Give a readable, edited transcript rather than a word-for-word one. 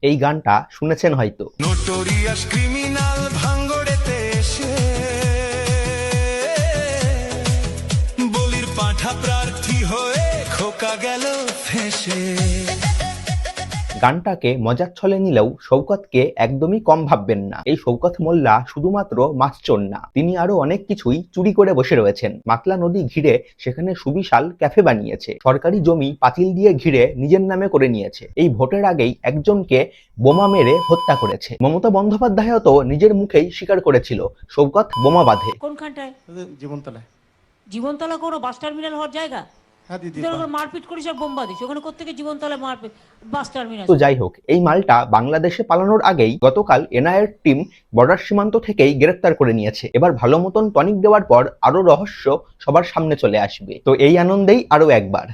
এই গানটা শুনেছেন হয়তো। নোটোরিয়াস ক্রিমিনাল ভাঙ্গড়েতে এসে বলির পাঁঠা প্রার্থী হয়ে খোকা গেল ফেঁসে। গানটাকে মজার ছলে নিলেও শওকতকে একদমই কম ভাববেন না। এই শওকত মোল্লা শুধুমাত্র মাছচোর না, তিনি আরো অনেক কিছুই চুরি করে বসে রয়েছেন। মাতলা নদী ঘিরে সেখানে সুবিশাল ক্যাফে বানিয়েছে, সরকারি জমি পাঁচিল দিয়ে ঘিরে নিজের নামে করে নিয়েছে, এই ভোটের আগেই একজনকে বোমা মেরে হত্যা করেছে। মমতা বন্দ্যোপাধ্যায়ও তো নিজের মুখেই স্বীকার করেছিল শওকত বোমা বাঁধে। কোনখানটায়? জীবনতলায়। জীবনতলা কোনো বাস টার্মিনাল হওয়ার জায়গা? হ্যাঁ দিদি। মারপিট করিস আর বোম্বা দিস, ওখানে কোত্থেকে জীবনতলায় মারপিট বাস টার্মিনাল? তো যাই হোক, এই মালটা বাংলাদেশে পালানোর আগেই গতকাল এনআইএর টিম বর্ডার সীমান্ত থেকেই গ্রেফতার করে নিয়েছে। এবার ভালো মতন টনিক দেওয়ার পর আরো রহস্য সবার সামনে চলে আসবে, তো এই আনন্দেই আরো একবার